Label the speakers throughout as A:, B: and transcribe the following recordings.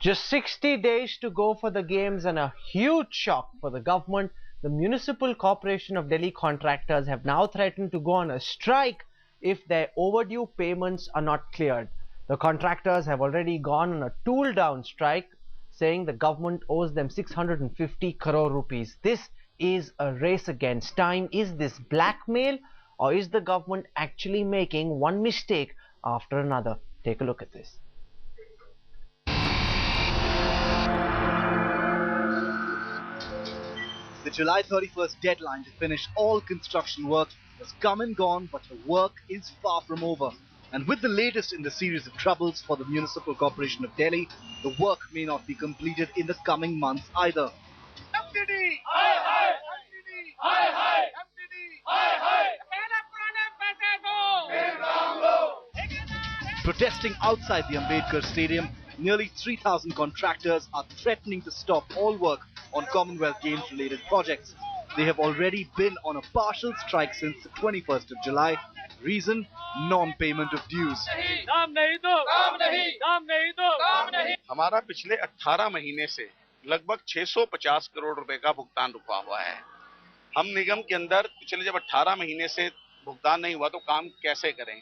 A: Just 60 days to go for the games and a huge shock for the government. The Municipal Corporation of Delhi contractors have now threatened to go on a strike if their overdue payments are not cleared. The contractors have already gone on a tool-down strike, saying the government owes them 650 crore rupees. This is a race against time. Is this blackmail, or is the government actually making one mistake after another? Take a look at this.
B: The July 31st deadline to finish all construction work has come and gone, but the work is far from over. And with the latest in the series of troubles for the Municipal Corporation of Delhi, the work may not be completed in the coming months either. MTD! Hi, hi! MTD! Hi, hi! MTD! Hi, hi! Protesting outside the Ambedkar Stadium, nearly 3,000 contractors are threatening to stop all work on Commonwealth Games related projects. They have already been on a partial strike since the 21st of July. Reason? Non-payment of dues.
C: हमारा पिछले 18 महीने से लगभग 650 करोड़ रुपए का भुगतान रुका हुआ है। हम निगम के अंदर पिछले जब 18 महीने से भुगतान नहीं हुआ तो काम कैसे करें?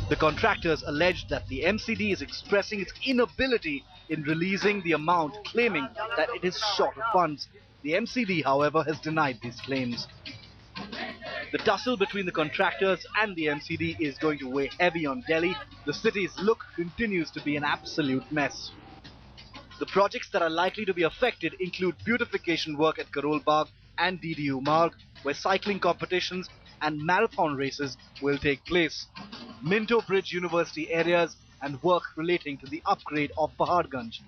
B: The contractors alleged that the MCD is expressing its inability in releasing the amount, claiming that it is short of funds. The MCD, however, has denied these claims. The tussle between the contractors and the MCD is going to weigh heavy on Delhi. The city's look continues to be an absolute mess. The projects that are likely to be affected include beautification work at Karol Bagh and DDU Marg, where cycling competitions and marathon races will take place, Minto Bridge University areas, and work relating to the upgrade of Paharganj.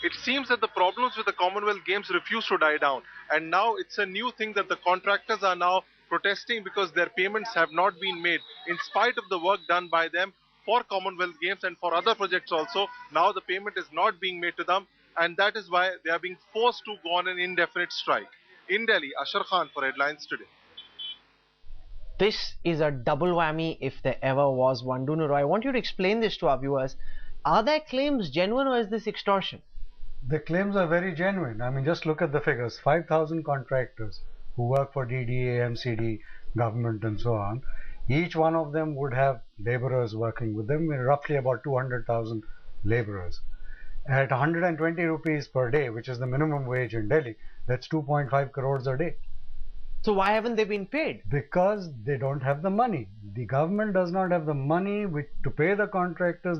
D: It seems that the problems with the Commonwealth Games refuse to die down, and now it's a new thing that the contractors are now protesting because their payments have not been made in spite of the work done by them for Commonwealth Games and for other projects also. Now the payment is not being made to them, and that is why they are being forced to go on an indefinite strike. In Delhi, Ashar Khan for Headlines Today.
A: This is a double whammy if there ever was one. Dunuru, I want you to explain this to our viewers. Are their claims genuine, or is this extortion?
E: The claims are very genuine. I mean, just look at the figures. 5,000 contractors who work for DDA, MCD, government and so on. Each one of them would have laborers working with them, roughly about 200,000 laborers. At 120 rupees per day, which is the minimum wage in Delhi, that's 2.5 crores a day.
A: So why haven't they been paid?
E: Because they don't have the money. The government does not have the money to pay the contractors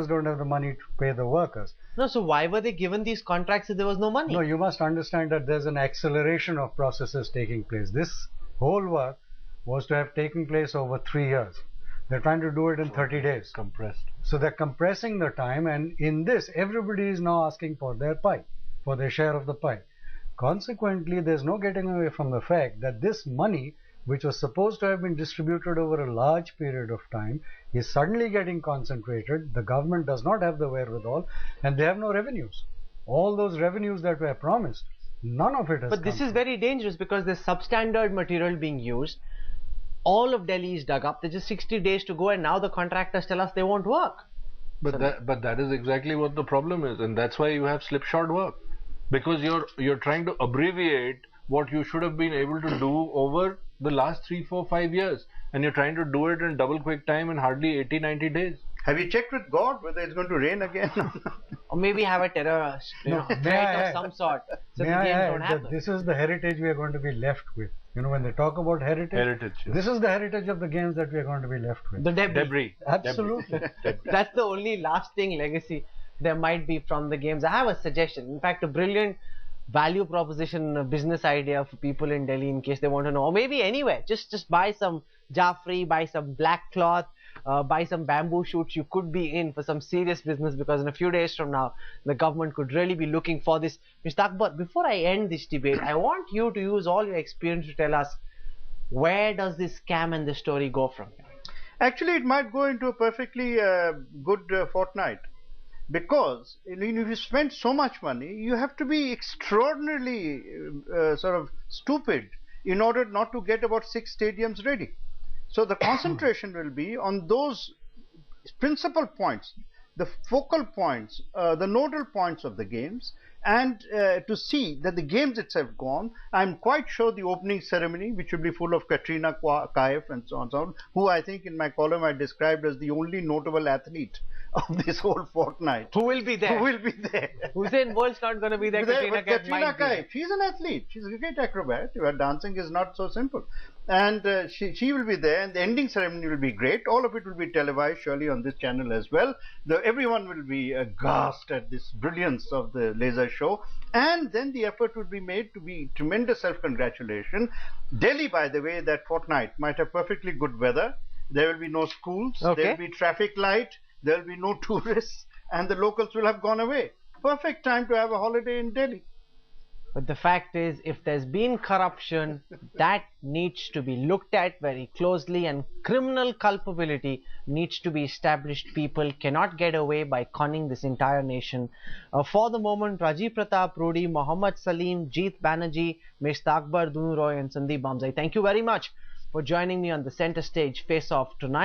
E: don't have the money to pay the workers.
A: No, so why were they given these contracts if there was no money?
E: No, you must understand that there's an acceleration of processes taking place. This whole work was to have taken place over 3 years. They're trying to do it in 30 days.
F: Compressed.
E: So they're compressing the time, and in this, everybody is now asking for their pie, for their share of the pie. Consequently, there's no getting away from the fact that this money, which was supposed to have been distributed over a large period of time, is suddenly getting concentrated. The government does not have the wherewithal, and they have no revenues. All those revenues that were promised, none of it has
A: But this is very dangerous because there's substandard material being used. All of Delhi is dug up. There's just 60 days to go, and now the contractors tell us they won't work.
F: But that is exactly what the problem is, and that's why you have slipshod work. Because you're trying to abbreviate what you should have been able to do over the last 3, 4, 5 years, and you're trying to do it in double quick time in hardly 80, 90 days.
G: Have you checked with God whether it's going to rain again?
A: Or maybe have a terror threat of some sort, so the games don't happen.
E: This is the heritage we are going to be left with. You know, when they talk about heritage, this is the heritage of the games that we are going to be left with.
A: The debris.
E: Absolutely.
A: That's the only lasting legacy there might be from the games. I have a suggestion. In fact, a brilliant value proposition, a business idea for people in Delhi in case they want to know, or maybe anywhere. Just buy some Jaffrey, buy some black cloth, buy some bamboo shoots. You could be in for some serious business, because in a few days from now, the government could really be looking for this. Mr. Akbar, before I end this debate, I want you to use all your experience to tell us, where does this scam and this story go from here?
G: Actually, it might go into a perfectly good fortnight. Because if you spend so much money, you have to be extraordinarily sort of stupid in order not to get about 6 stadiums ready. So the concentration will be on those principal points. the focal points, the nodal points of the games, and to see that the games itself go on. I'm quite sure the opening ceremony, which will be full of Katrina Kaif and so on, who I think in my column I described as the only notable athlete of this whole fortnight.
A: Who will be there?
G: Who will be there?
A: Usain Bolt's not going to be there.
G: Katrina Kaif, she's an athlete. She's a great acrobat. Her dancing is not so simple. And she will be there, and the ending ceremony will be great. All of it will be televised, surely, on this channel as well. Everyone will be aghast at this brilliance of the laser show. And then the effort will be made to be tremendous self-congratulation. Delhi, by the way, that fortnight might have perfectly good weather. There will be no schools.
A: Okay.
G: There will be traffic light. There will be no tourists. And the locals will have gone away. Perfect time to have a holiday in Delhi.
A: But the fact is, if there's been corruption, that needs to be looked at very closely, and criminal culpability needs to be established. People cannot get away by conning this entire nation. For the moment, Rajiv Pratap Rodi, Mohammad Salim, Jeet Banerjee, Mr. Akbar Dunu Roy and Sandeep Bamzai, thank you very much for joining me on the center stage face-off tonight.